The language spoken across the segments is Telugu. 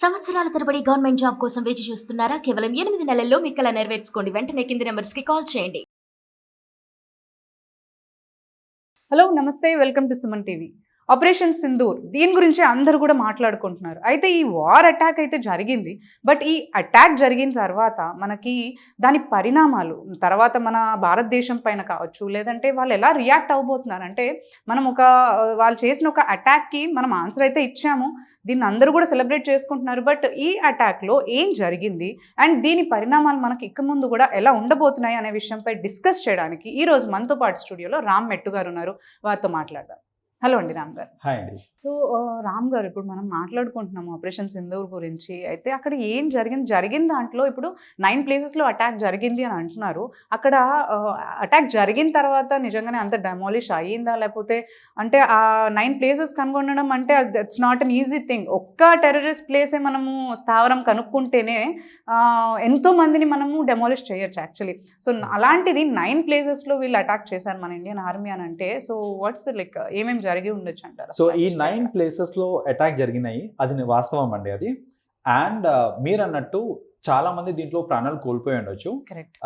సంవత్సరాల తరబడి గవర్నమెంట్ జాబ్ కోసం వేచి చూస్తున్నారా? కేవలం 8 నెలల్లో మీ కల నెరవేర్చుకోండి. వెంటనే కింది నంబర్స్‌కి కాల్ చేయండి. హలో నమస్తే, welcome to Suman TV. Operation Sindoor దీని గురించి అందరూ కూడా మాట్లాడుకుంటున్నారు. అయితే ఈ వార్ అటాక్ అయితే జరిగింది. బట్ ఈ అటాక్ జరిగిన తర్వాత మనకి దాని పరిణామాలు తర్వాత మన భారతదేశం పైన కావచ్చు, లేదంటే వాళ్ళు ఎలా రియాక్ట్ అవ్వబోతున్నారు అంటే, మనం వాళ్ళు చేసిన ఒక అటాక్కి మనం ఆన్సర్ అయితే ఇచ్చాము. దీన్ని అందరూ కూడా సెలబ్రేట్ చేసుకుంటున్నారు. బట్ ఈ అటాక్లో ఏం జరిగింది అండ్ దీని పరిణామాలు మనకి ఇక ముందు కూడా ఎలా ఉండబోతున్నాయి అనే విషయంపై డిస్కస్ చేయడానికి ఈరోజు మనతో పాటు స్టూడియోలో రామ్ మెట్టు గారు ఉన్నారు. వారితో మాట్లాడదాం. హలో అండి రామ్ గారు. హాయ్ అండి. సో రామ్ గారు, ఇప్పుడు మనం మాట్లాడుకుంటున్నాము ఆపరేషన్ సింధూర్ గురించి. అయితే అక్కడ ఏం జరిగిన దాంట్లో ఇప్పుడు 9 ప్లేసెస్లో అటాక్ జరిగింది అని అంటున్నారు. అక్కడ అటాక్ జరిగిన తర్వాత నిజంగానే అంత డెమాలిష్ అయ్యిందా, లేకపోతే అంటే ఆ 9 ప్లేసెస్ కనుగొనడం అంటే it's not an easy thing. ఒక్క టెర్రరిస్ట్ ప్లేసే మనము స్థావరం కనుక్కుంటేనే ఎంతో మందిని మనము డెమాలిష్ చేయొచ్చు యాక్చువల్లీ. సో అలాంటిది 9 ప్లేసెస్లో వీళ్ళు అటాక్ చేశారు మన ఇండియన్ ఆర్మీ అని అంటే, సో వాట్స్ లైక్ ఏమేమి జరిగి ఉండొచ్చు అంటారు? సో ఈ 9 ప్లేసెస్లో అటాక్ జరిగినాయి, అది వాస్తవం అండి అది. అండ్ మీరు అన్నట్టు చాలా మంది దీంట్లో ప్రాణాలు కోల్పోయి ఉండొచ్చు. కరెక్ట్.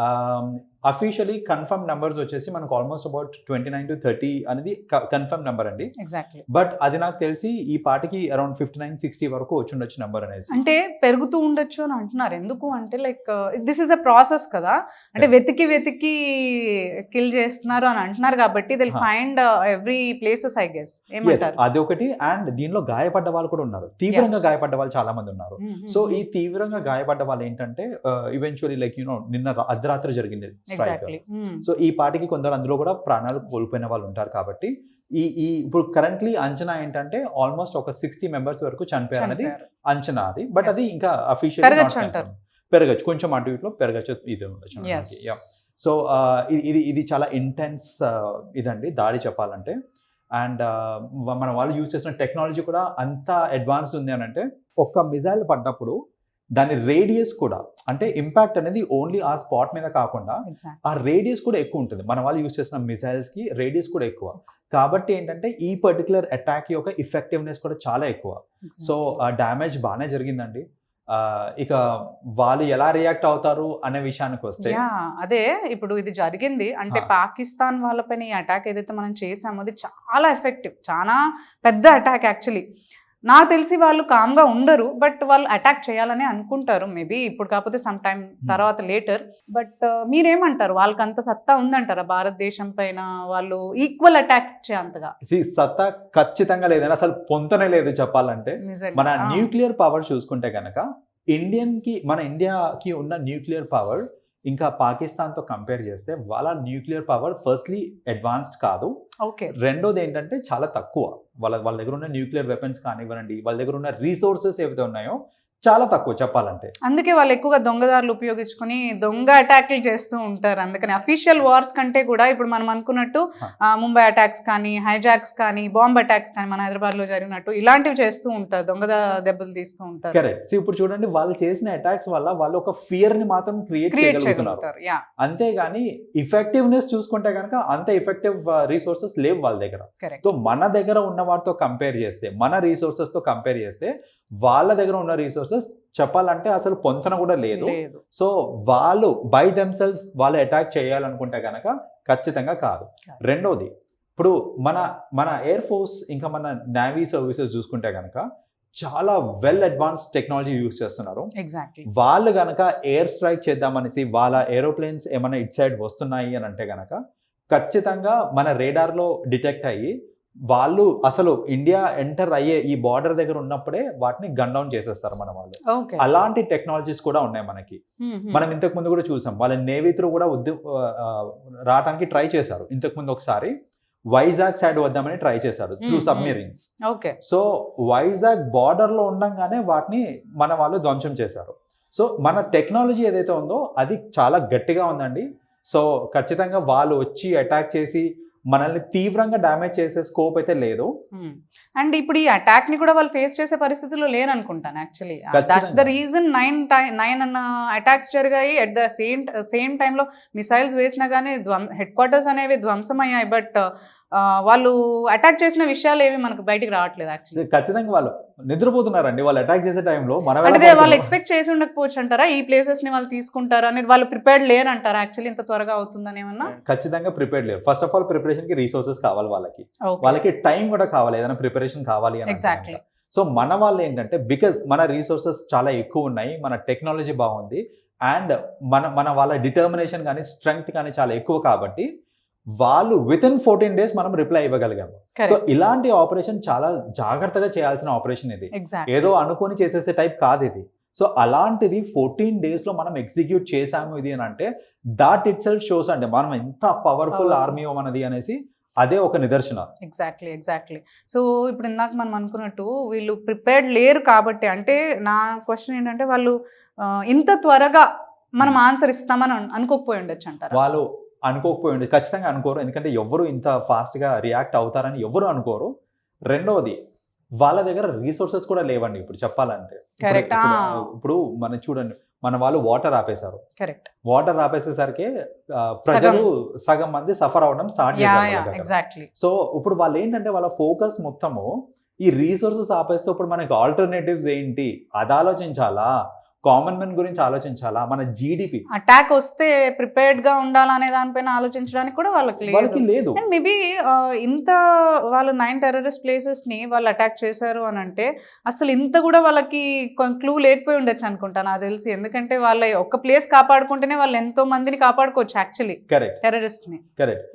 అఫీషియలీ కన్ఫర్మ్ నెంబర్స్ వచ్చేసి మనకు ఆల్మోస్ట్ అబౌట్ 29 to 30 అనేది కన్ఫర్మ్ నెంబర్ అండి. ఎగ్జాక్ట్లీ. బట్ అది నాకు తెలిసి ఈ పాటికి అరౌండ్ 59-60 వరకు వచ్చి ఉండొచ్చు నెంబర్ అనేది. అంటే పెరుగుతూ ఉండొచ్చు అని అంటున్నారు. ఎందుకు అంటే like this is a process కదా, అంటే వెతికి కిల్ చేస్తున్నారు అని అంటున్నారు కాబట్టి they'll find every places I guess. ఏమంటారు? అది ఒకటి. అండ్ దీనిలో గాయపడ్డ వాళ్ళు కూడా ఉన్నారు, తీవ్రంగా గాయపడ్డ వాళ్ళు చాలా మంది ఉన్నారు. సో ఈ తీవ్రంగా గాయపడ్డ వాళ్ళు ఏంటంటే ఈవెన్చువల్లీ లైక్ నిన్న అర్ధరాత్రి జరిగింది స్ట్రైక్. సో ఈ పాటికి కొందరు అందులో కూడా ప్రాణాలు కోల్పోయిన వాళ్ళు ఉంటారు. కాబట్టి ఈ ఇప్పుడు కరెంట్లీ అంచనా ఏంటంటే ఆల్మోస్ట్ ఒక 60 మెంబర్స్ వరకు చనిపోయారు అనేది అంచనా అది. బట్ అది ఇంకా అఫీషియల్ పెరగచ్చు, కొంచెం అటు ఇట్లో పెరగచ్చు, ఇది ఉండొచ్చు. సో ఇది చాలా ఇంటెన్స్ ఇదండి దాడి చెప్పాలంటే. అండ్ మన వాళ్ళు యూజ్ చేసిన టెక్నాలజీ కూడా అంత అడ్వాన్స్డ్ ఉంది అని అంటే, ఒక్క మిజైల్ పడ్డప్పుడు దాని రేడియస్ కూడా, అంటే ఇంపాక్ట్ అనేది ఓన్లీ ఆ స్పాట్ మీద కాకుండా ఆ రేడియస్ కూడా ఎక్కువ ఉంటుంది. మన వాళ్ళు యూజ్ చేసిన మిసైల్స్ కి రేడియస్ కూడా ఎక్కువ. కాబట్టి ఏంటంటే ఈ పర్టికులర్ అటాక్ యొక్క ఎఫెక్టివ్నెస్ కూడా చాలా ఎక్కువ. సో డ్యామేజ్ బాగానే జరిగిందండి. ఇక వాళ్ళు ఎలా రియాక్ట్ అవుతారు అనే విషయానికి వస్తే, అదే ఇప్పుడు ఇది జరిగింది అంటే పాకిస్తాన్ వాళ్ళపైన ఈ అటాక్ ఏదైతే మనం చేసామో అది చాలా ఎఫెక్టివ్, చాలా పెద్ద అటాక్ యాక్చువల్లీ. నాకు తెలిసి వాళ్ళు కామ్గా ఉండరు, బట్ వాళ్ళు అటాక్ చేయాలని అనుకుంటారు మేబీ ఇప్పుడు కాకపోతే సమ్ టైం తర్వాత లేటర్. బట్ మీరేమంటారు, వాళ్ళకి అంత సత్తా ఉందంటారా భారతదేశం పైన? వాళ్ళు ఈక్వల్ అటాక్ చేయంతగా సత్తా ఖచ్చితంగా లేదని అసలు పొంతనే లేదు చెప్పాలంటే. మన న్యూక్లియర్ పవర్ చూసుకుంటే కనుక మన ఇండియాకి ఉన్న న్యూక్లియర్ పవర్ ఇంకా పాకిస్తాన్తో కంపేర్ చేస్తే వాళ్ళ న్యూక్లియర్ పవర్ ఫస్ట్లీ అడ్వాన్స్డ్ కాదు. రెండోది ఏంటంటే చాలా తక్కువ. వాళ్ళ దగ్గర ఉన్న న్యూక్లియర్ వెపన్స్ కానివ్వండి, వాళ్ళ దగ్గర ఉన్న రీసోర్సెస్ ఏవైతే ఉన్నాయో చాలా తక్కువ చెప్పాలంటే. అందుకే వాళ్ళు ఎక్కువగా దొంగదారులు ఉపయోగించుకుని దొంగ అటాక్లు చేస్తూ ఉంటారు. అందుకని అఫీషియల్ వార్స్ కంటే కూడా ఇప్పుడు మనం అనుకున్నట్టు ముంబై అటాక్స్ కానీ, హైజాక్స్ కానీ, బాంబ్ అటాక్స్ కానీ, మన హైదరాబాద్లో జరిగినట్టు ఇలాంటివి చేస్తూ ఉంటారు, దొంగ దెబ్బలు తీస్తూ ఉంటారు. కరెక్ట్. సో ఇప్పుడు చూడండి, వాళ్ళు చేసిన అటాక్స్ వల్ల వాళ్ళు ఒక ఫియర్ ని మాత్రం క్రియేట్ చేయగలుగుతున్నారు. అంతేగాని ఎఫెక్టివ్నెస్ చూసుకుంటే కనుక అంత ఎఫెక్టివ్ రిసోర్సెస్ లేవు వాళ్ళ దగ్గర. సో మన దగ్గర ఉన్న వాటితో కంపేర్ చేస్తే, మన రిసోర్సెస్ తో కంపేర్ చేస్తే వాళ్ళ దగ్గర ఉన్న రిసోర్సెస్ చెప్పాలంటే అసలు పొంతన కూడా లేదు. సో వాళ్ళు బై దెమ్సెల్వ్స్ వాళ్ళు అటాక్ చేయాలనుకుంటే కనుక ఖచ్చితంగా కాదు. రెండోది, ఇప్పుడు మన ఎయిర్ ఫోర్స్ ఇంకా మన నేవీ సర్వీసెస్ చూసుకుంటే కనుక చాలా వెల్ అడ్వాన్స్ టెక్నాలజీ యూజ్ చేస్తున్నారు. వాళ్ళు కనుక ఎయిర్ స్ట్రైక్ చేద్దామనేసి వాళ్ళ ఏరోప్లేన్స్ ఏమైనా ఇట్ సైడ్ వస్తున్నాయి అని అంటే కనుక ఖచ్చితంగా మన రేడార్లో డిటెక్ట్ అయ్యి వాళ్ళు అసలు ఇండియా ఎంటర్ అయ్యే ఈ బార్డర్ దగ్గర ఉన్నప్పుడే వాటిని గన్ డౌన్ చేసేస్తారు మన వాళ్ళు. అలాంటి టెక్నాలజీస్ కూడా ఉన్నాయి మనకి. మనం ఇంతకు ముందు కూడా చూసాం, వాళ్ళ నేవీ త్రూ కూడా రావడానికి ట్రై చేశారు. ఇంతకు ముందు ఒకసారి వైజాగ్ సైడ్ వద్దామని ట్రై చేశారు through submarines. So Vizag border లో ఉండగానే వాటిని మన వాళ్ళు ధ్వంసం చేశారు. సో మన టెక్నాలజీ ఏదైతే ఉందో అది చాలా గట్టిగా ఉందండి. సో ఖచ్చితంగా వాళ్ళు వచ్చి అటాక్ చేసి మనల్ని తీవ్రంగా డ్యామేజ్ చేసే స్కోప్ అయితే లేదు. అండ్ ఇప్పుడు ఈ అటాక్ ని కూడా వాళ్ళు ఫేస్ చేసే పరిస్థితుల్లో లేరు అనుకుంటాను actually. That's the reason 9 attacks జరిగాయి. అట్ ద సేమ్ టైంలో మిసైల్స్ వేసినా కానీ హెడ్ క్వార్టర్స్ అనేవి ధ్వంసం అయ్యాయి. బట్ వాళ్ళు అటాక్ చేసిన విషయాలు ఏవి మనకు బయటికి రావట్లేదు యాక్చువల్లీ. ఖచ్చితంగా వాళ్ళు నిద్రపోతున్నారండి వాళ్ళు అటాక్ చేసే టైంలో. అంటే వాళ్ళు ఎక్స్పెక్ట్ చేసి ఉండకపోవచ్చు అంటారా ఈ ప్లేసెస్ ని వాళ్ళు తీసుకుంటారా అనేది? వాళ్ళు ప్రిపేర్డ్ లేరు అంటారా యాక్చువల్లీ ఇంత త్వరగా అవుతుందని ఏమన్నా? ఖచ్చితంగా ప్రిపేర్డ్ లేరు. ఫస్ట్ ఆఫ్ ఆల్ ప్రిపరేషన్ కి రీసోర్సెస్ కావాలి వాళ్ళకి టైం కూడా కావాలి, ఏదైనా ప్రిపరేషన్ కావాలి అని. ఎగ్జాక్ట్లీ. సో మన వాళ్ళు ఏంటంటే బికాజ్ మన రీసోర్సెస్ చాలా ఎక్కువ ఉన్నాయి, మన టెక్నాలజీ బాగుంది, అండ్ మన వాళ్ళ డిటర్మినేషన్ కానీ స్ట్రెంగ్త్ కానీ చాలా ఎక్కువ కాబట్టి వాళ్ళు వితిన్ 14 days మనం రిప్లై ఇవ్వగలిగాము. సో ఇలాంటి ఆపరేషన్ చాలా జాగ్రత్తగా చేయాల్సిన ఆపరేషన్ ఇది, ఏదో అనుకొని చేసేసే టైప్ కాదు ఇది. సో అలాంటిది 14 days లో మనం ఎగ్జిక్యూట్ చేసాము ఇది అని అంటే దాట్ ఇట్ సెల్ఫ్ షోస్ అంటే మనం ఎంత పవర్ఫుల్ ఆర్మీ మనది అనేసి అదే ఒక నిదర్శన. ఎగ్జాక్ట్లీ. సో ఇప్పుడు ఇందాక మనం అనుకున్నట్టు వీళ్ళు ప్రిపేర్డ్ లేరు కాబట్టి, అంటే నా క్వశ్చన్ ఏంటంటే వాళ్ళు ఇంత త్వరగా మనం ఆన్సర్ ఇస్తామని అనుకోకపోయి ఉండొచ్చు అంటారు. వాళ్ళు అనుకోకపోయి ఉండేది, ఖచ్చితంగా అనుకోరు, ఎందుకంటే ఎవరు ఇంత ఫాస్ట్గా రియాక్ట్ అవుతారని ఎవరు అనుకోరు. రెండవది వాళ్ళ దగ్గర రీసోర్సెస్ కూడా లేవండి ఇప్పుడు చెప్పాలంటే. ఇప్పుడు మనం చూడండి, మన వాళ్ళు వాటర్ ఆపేశారు. వాటర్ ఆపేసేసరికి ప్రజలు సగం మంది సఫర్ అవడం స్టార్ట్ చేశారు. సో ఇప్పుడు వాళ్ళు ఏంటంటే వాళ్ళ ఫోకస్ మొత్తము ఈ రీసోర్సెస్ ఆపేస్తే ఇప్పుడు మనకి ఆల్టర్నేటివ్స్ ఏంటి అది ఆలోచించాలా, కామన్ మెన్ గురించి ఆలోచించాలా, మన జీడిపి అటాక్ వస్తే ప్రిపేర్డ్ గా ఉండాలా అనే దానిపైన ఆలోచించడానికి కూడా వాళ్ళకి లేదు. అండ్ మేబీ ఇంత వాళ్ళు 9 టెర్రరిస్ట్ ప్లేసెస్ ని వాళ్ళు అటాక్ చేశారు అని అంటే అసలు ఇంత కూడా వాళ్ళకి క్లూ లేకపోయి ఉండొచ్చు అనుకుంటా నాకు తెలిసి. ఎందుకంటే వాళ్ళ ఒక్క ప్లేస్ కాపాడుకుంటేనే వాళ్ళు ఎంతో మందిని కాపాడుకోవచ్చు యాక్చువల్లీ టెర్రరిస్ట్ ని.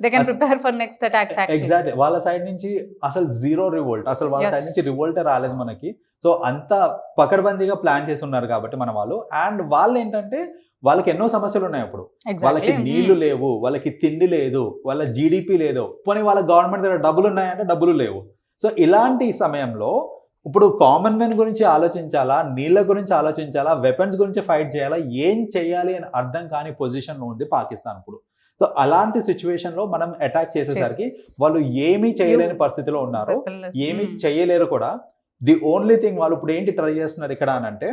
They can prepare for next attacks. Exactly. వాళ్ళ సైడ్ నుంచి అసలు జీరో రివోల్ట్, అసలు వాళ్ళ సైడ్ నుంచి రివోల్టే రాలేదు మనకి. సో అంత పకడ్బందీగా ప్లాన్ చేసి ఉన్నారు కాబట్టి మన వాళ్ళు. అండ్ వాళ్ళు ఏంటంటే వాళ్ళకి ఎన్నో సమస్యలు ఉన్నాయి. అప్పుడు వాళ్ళకి నీళ్లు లేవు, వాళ్ళకి తిండి లేదు, వాళ్ళ జీడిపి లేదు, పోనీ వాళ్ళ గవర్నమెంట్ దగ్గర డబ్బులు ఉన్నాయంటే డబ్బులు లేవు. సో ఇలాంటి సమయంలో ఇప్పుడు కామన్ మెన్ గురించి ఆలోచించాలా, నీళ్ళ గురించి ఆలోచించాలా, వెపన్స్ గురించి ఫైట్ చేయాలా, ఏం చేయాలి అని అర్థం కాని పొజిషన్లో ఉంది పాకిస్తాన్ ఇప్పుడు. సో అలాంటి సిచ్యువేషన్ లో మనం అటాక్ చేసేసరికి వాళ్ళు ఏమీ చేయలేని పరిస్థితిలో ఉన్నారు, ఏమీ చేయలేరు కూడా. ది ఓన్లీ థింగ్ వాళ్ళు ఇప్పుడు ఏంటి ట్రై చేస్తున్నారు ఇక్కడ అని అంటే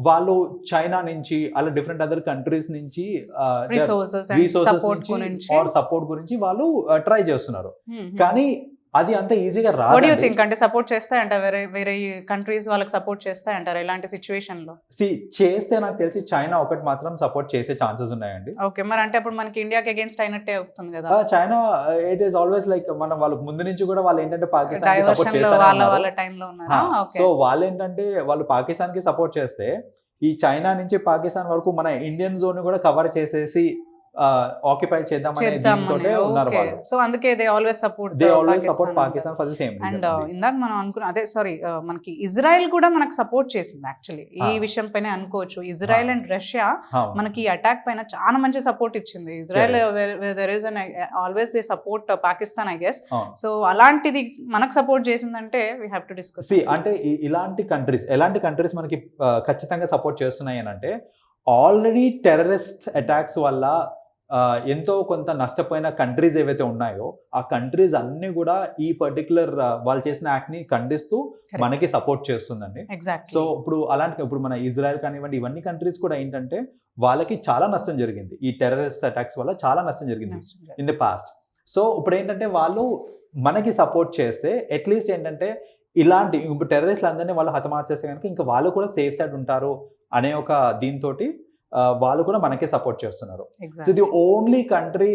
వాళ్ళు చైనా నుంచి అలా డిఫరెంట్ అదర్ కంట్రీస్ నుంచి రీసోర్సెస్ సపోర్ట్ గురించి వాళ్ళు ట్రై చేస్తున్నారు. కానీ అది అంత ఈజీగా రాదు. అంటే సపోర్ట్ చేస్తాయంట వేరే కంట్రీస్ వాళ్ళకి సపోర్ట్ చేస్తాయంటారు ఇలాంటి సిచ్యువేషన్ లో? చేస్తే నాకు తెలిసి చైనా ఒకటి మాత్రం సపోర్ట్ చేసే ఛాన్సెస్ ఉన్నాయండి. ఓకే, మరి అంటే అప్పుడు మనకి ఇండియాకి అగేన్స్ట్ అయినట్టే అవుతుంది కదా. China it is always like మన వాళ్ళు ముందు నుంచి కూడా వాళ్ళు ఏంటంటే పాకిస్తాన్ కి సపోర్ట్ చేస్తారు. సో వాళ్ళు ఏంటంటే వాళ్ళు పాకిస్తాన్ కి సపోర్ట్ చేస్తే ఈ చైనా నుంచి పాకిస్తాన్ వరకు మన ఇండియన్ జోన్ కూడా కవర్ చేసేసి ఆక్యుపై చేద్దామనే దీంతోనే ఉన్నారు వాళ్ళు. సో అందుకే they always support Pakistan for the same. And ఇందాక మనం అనుకున్న అదే మనకి ఇజ్రాయెల్ కూడా మనకు సపోర్ట్ చేసింది యాక్చువల్లీ ఈ విషయం పైన అనుకోవచ్చు. ఇజ్రాయెల్ అండ్ రష్యా మనకి ఈ అటాక్ పైన చాలా మంచి సపోర్ట్ ఇచ్చింది. Israel there is an always they support Pakistan I guess. So అలాంటిది మనకు సపోర్ట్ చేసిందంటే వీ హావ్ టు డిస్కస్. అంటే ఎలాంటి కంట్రీస్ మనకి ఖచ్చితంగా సపోర్ట్ చేస్తున్నాయి అని అంటే ఆల్రెడీ టెర్రరిస్ట్ అటాక్స్ వల్ల ఎంతో కొంత నష్టపోయిన కంట్రీస్ ఏవైతే ఉన్నాయో ఆ కంట్రీస్ అన్ని కూడా ఈ పర్టికులర్ వాళ్ళు చేసిన యాక్ట్ ని ఖండిస్తూ మనకి సపోర్ట్ చేస్తుందండి. సో ఇప్పుడు మన ఇజ్రాయెల్ కానివ్వండి, ఇవన్నీ కంట్రీస్ కూడా ఏంటంటే వాళ్ళకి చాలా నష్టం జరిగింది ఈ టెర్రరిస్ట్ అటాక్స్ వల్ల, చాలా నష్టం జరిగింది ఇన్ ది పాస్ట్. సో ఇప్పుడు ఏంటంటే వాళ్ళు మనకి సపోర్ట్ చేస్తే అట్లీస్ట్ ఏంటంటే ఇలాంటి ఇప్పుడు టెర్రరిస్ట్లు అందరినీ వాళ్ళు హతమార్చేస్తే కనుక ఇంకా వాళ్ళు కూడా సేఫ్ సైడ్ ఉంటారు అనే ఒక దీంతో వాళ్ళు కూడా మనకే సపోర్ట్ చేస్తున్నారు. సో ది ఓన్లీ కంట్రీ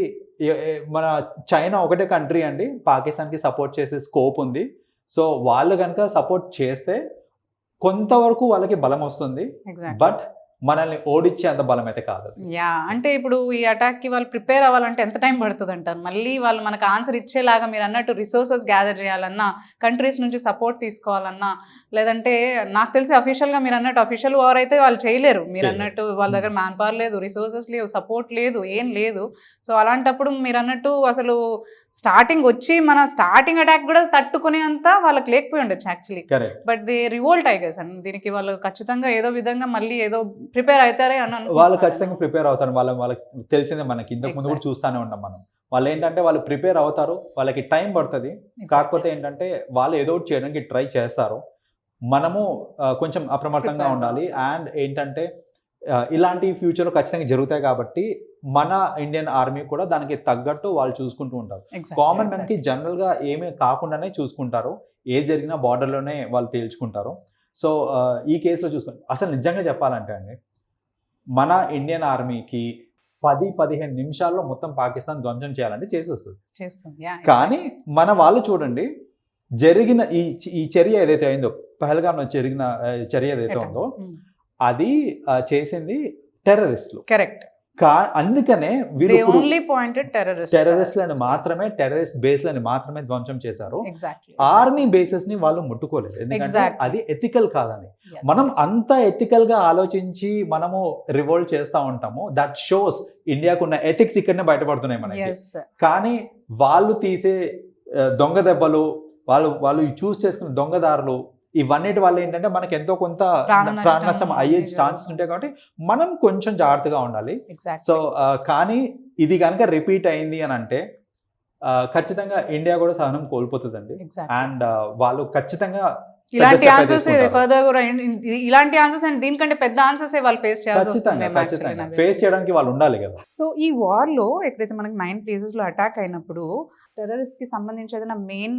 మన చైనా ఒకటే కంట్రీ అండి పాకిస్తాన్కి సపోర్ట్ చేసే స్కోప్ ఉంది. సో వాళ్ళు కనుక సపోర్ట్ చేస్తే కొంతవరకు వాళ్ళకి బలం వస్తుంది, బట్ మనల్ని ఓడించే అంత బలం అయితే కాదు. అంటే ఇప్పుడు ఈ అటాక్ కి వాళ్ళు ప్రిపేర్ అవ్వాలంటే ఎంత టైం పడుతుంది అంటారు? మళ్ళీ వాళ్ళు మనకు ఆన్సర్ ఇచ్చేలాగా మీరు అన్నట్టు రిసోర్సెస్ గ్యాదర్ చేయాలన్నా, కంట్రీస్ నుంచి సపోర్ట్ తీసుకోవాలన్నా, లేదంటే నాకు తెలిసి అఫీషియల్ గా మీరు అన్నట్టు అఫీషియల్ వార్ అయితే వాళ్ళు చేయలేరు. మీరు అన్నట్టు వాళ్ళ దగ్గర మ్యాన్ పవర్ లేదు, రిసోర్సెస్ లేవు, సపోర్ట్ లేదు, ఏం లేదు. సో అలాంటప్పుడు మీరు అన్నట్టు అసలు స్టార్టింగ్ వచ్చి మన స్టార్టింగ్ అటాక్ కూడా తట్టుకునే అంత వాళ్ళకి లేకపోయి ఉండొచ్చు actually. But they revolt I guess. And దీనికి వాళ్ళు ఖచ్చితంగా ఏదో విధంగా మళ్ళీ ఏదో ప్రిపేర్ అవుతారే అని వాళ్ళు ఖచ్చితంగా ప్రిపేర్ అవుతారు. వాళ్ళకి తెలిసిందే, మనకి ఇంతకు ముందు కూడా చూస్తానే ఉన్నాం మనం. వాళ్ళు ఏంటంటే వాళ్ళు ప్రిపేర్ అవుతారు, వాళ్ళకి టైం పడుతుంది. కాకపోతే ఏంటంటే వాళ్ళు ఏదో ఒకటి చేయడానికి ట్రై చేస్తారు. మనము కొంచెం అప్రమత్తంగా ఉండాలి. అండ్ ఏంటంటే ఇలాంటి ఫ్యూచర్లో ఖచ్చితంగా జరుగుతాయి కాబట్టి మన ఇండియన్ ఆర్మీ కూడా దానికి తగ్గట్టు వాళ్ళు చూసుకుంటూ ఉంటారు. కామన్ మ్యాన్కి జనరల్గా ఏమీ కాకుండానే చూసుకుంటారు, ఏది జరిగినా బార్డర్లోనే వాళ్ళు తేల్చుకుంటారు. సో ఈ కేసులో చూసుకుంటారు. అసలు నిజంగా చెప్పాలంటే అండి, మన ఇండియన్ ఆర్మీకి 10-15 నిమిషాల్లో మొత్తం పాకిస్తాన్ ధ్వంసం చేయాలంటే చేస్తుంది. కానీ మన వాళ్ళు చూడండి, జరిగిన ఈ చర్య ఏదైతే అయిందో, పహల్గామ్లో జరిగిన చర్య ఏదైతే ఉందో అది చేసింది టెర్రరిస్టులు. కరెక్ట్. అందుకనే వీరు టెర్రరిస్ట్లను మాత్రమే, టెర్రరిస్ట్ బేస్లని మాత్రమే ధ్వంసం చేశారు. ఆర్మీ బేసెస్ ని వాళ్ళు ముట్టుకోలేదు, ఎందుకంటే అది ఎథికల్ కాదని. మనం అంత ఎథికల్ గా ఆలోచించి మనము రివోల్ట్ చేస్తా ఉంటాము. దట్ షోస్ ఇండియాకు ఉన్న ఎథిక్స్ ఇక్కడనే బయటపడుతున్నాయి మనకి. కానీ వాళ్ళు తీసే దొంగ దెబ్బలు, వాళ్ళు చూస్ చేసుకున్న దొంగదారులు, ఇవన్నిటి వల్ల ఏంటంటే మనకి ఎంతో కొంత ప్రాణ నష్టం అయ్యే ఛాన్సెస్ ఉంటాయి. కాబట్టి మనం కొంచెం జాగ్రత్తగా ఉండాలి. సో కానీ ఇది కనుక రిపీట్ అయింది అని అంటే ఖచ్చితంగా ఇండియా కూడా సహనం కోల్పోతుందండి. అండ్ వాళ్ళు ఖచ్చితంగా ఇలాంటి ఆన్సర్స్ ఫర్దర్ కూడా ఇలాంటి ఆన్సర్స్ అండ్ దీనికంటే పెద్ద ఆన్సర్స్ వాళ్ళు ఫేస్ ఖచ్చితంగా ఫేస్ చేయడానికి వాళ్ళు ఉండాలి కదా. సో ఈ వార్ లో ఎక్కడైతే మనకి 9 ప్లేసెస్ లో అటాక్ అయినప్పుడు టెర్రరిస్ట్ కి సంబంధించి ఏదైనా మెయిన్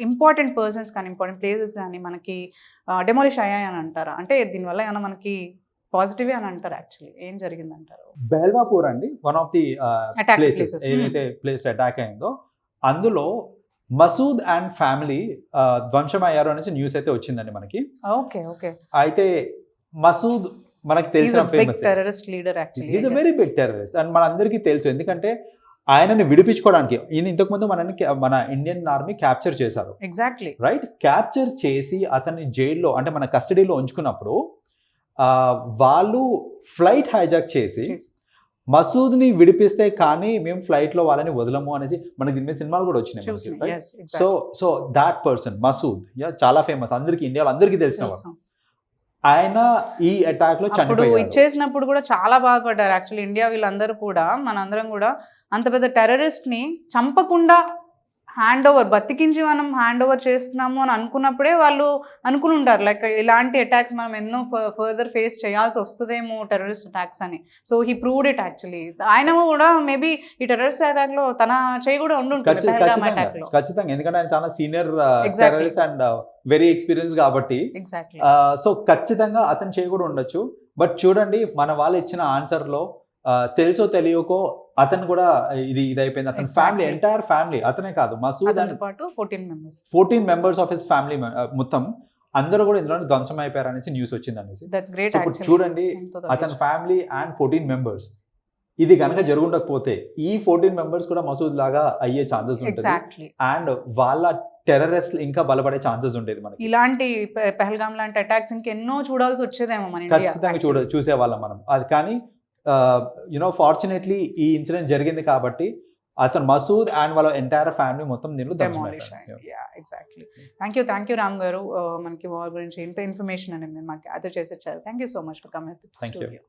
ఇంపార్టెంట్ పర్సన్స్ కానీ ఇంపార్టెంట్ ప్లేసెస్ కానీ మనకి డెమాలిష్ అయ్యాయి అని అంటారా? అంటే దీనివల్ల ఏమైనా మనకి పాజిటివ్ అని అంటారు? యాక్చువల్లీ ఏం జరిగింది అంటారు? బెల్వాపూర్ అండి, వన్ ఆఫ్ ది ప్లేసెస్ ఏదైతే ప్లేస్ అటాక్ అయిందో అందులో మసూద్ అండ్ ఫ్యామిలీ ధ్వంసం అయ్యారు అనేసి న్యూస్ అయితే వచ్చిందండి మనకి. Okay okay. అయితే మసూద్ మనకి తెలిసిన famous terrorist leader, actually is a very big terrorist and మనందరికీ తెలుసు. ఎందుకంటే ఆయనని విడిపించుకోవడానికి ఈయన ఇంతకుముందు మన ఇండియన్ ఆర్మీ క్యాప్చర్ చేశారు. Exactly right. క్యాప్చర్ చేసి అతన్ని జైల్లో అంటే మన కస్టడీలో ఉంచుకున్నప్పుడు వాళ్ళు ఫ్లైట్ హైజాక్ చేసి మసూద్ని విడిపిస్తే కానీ మేము ఫ్లైట్లో వాళ్ళని వదలము అనేసి మనకి దీని మీద సినిమాలు కూడా వచ్చినాయి. సో దాట్ పర్సన్ మసూద్ చాలా ఫేమస్, అందరికి ఇండియాలో అందరికీ తెలిసిన వాళ్ళు. ఆయన ఈ అటాక్ లో చనిపోయారు. ఇచ్చేసినప్పుడు కూడా చాలా బాధపడ్డారు యాక్చువల్లీ ఇండియా వీళ్ళందరూ కూడా. మనందరం కూడా అంత పెద్ద టెర్రరిస్ట్ ని చంపకుండా హ్యాండ్ ఓవర్, బతికించి మనం హ్యాండ్ ఓవర్ చేస్తున్నాము అని అనుకున్నప్పుడే వాళ్ళు అనుకుని ఉంటారు లైక్ ఇలాంటి అటాక్స్ మనం ఎన్నో ఫర్దర్ ఫేస్ చేయాల్సి వస్తుందేమో టెర్రరిస్ట్ అటాక్స్ అని. So he proved it actually. ఆయన కూడా మేబీ ఈ టెర్రరిస్ట్ అటాక్ లో తన చేయి కూడా ఉండుంటుంది ఖచ్చితంగా, ఎందుకంటే ఆయన చాలా senior terrorist and very experience కాబట్టి. సో ఖచ్చితంగా అతని చేయి కూడా ఉండొచ్చు. బట్ చూడండి, మన వాళ్ళు ఇచ్చిన ఆన్సర్ లో తెలుసో తెలియకో అతను కూడా ఇది అయిపోయింది. అతని ఫ్యామిలీ, ఎంటైర్ ఫ్యామిలీ, అతనే కాదు Masood and 14 members of his family మొత్తం అందరూ కూడా ఇందులో ధ్వంసం అయిపోయారు అనేసి న్యూస్ వచ్చింది అనేసి. ఇప్పుడు చూడండి, అతని ఫ్యామిలీ అండ్ 14 మెంబర్స్, ఇది కనుక జరుగుండకపోతే ఈ 14 మెంబర్స్ కూడా మసూద్ లాగా అయ్యే ఛాన్సెస్ ఉంటుంది అండ్ వాళ్ళ టెర్రరిస్ట్ ఇంకా బలపడే ఛాన్సెస్ ఉండేది మనకి. ఇలాంటి పహల్గామ్ లాంటి అటాక్స్ ఇంకెన్నో చూడాల్సి వచ్చేదేమో మన ఇండియా. ఖచ్చితంగా చూసేవాళ్ళం మనం అది. కానీ ఫార్చునేట్లీ ఈ ఇన్సిడెంట్ జరిగింది కాబట్టి అతను మసూద్ అండ్ వాళ్ళ ఎంటైర్ ఫ్యామిలీ మొత్తం దీనిలో ఎగ్జాక్ట్లీ. థ్యాంక్ యూ రామ్ గారు, మనకి వార్ గురించి ఇంత ఇన్ఫర్మేషన్ అనేది మాకు గ్యాదర్ చేసి ఇచ్చారు. Thank you so much for coming.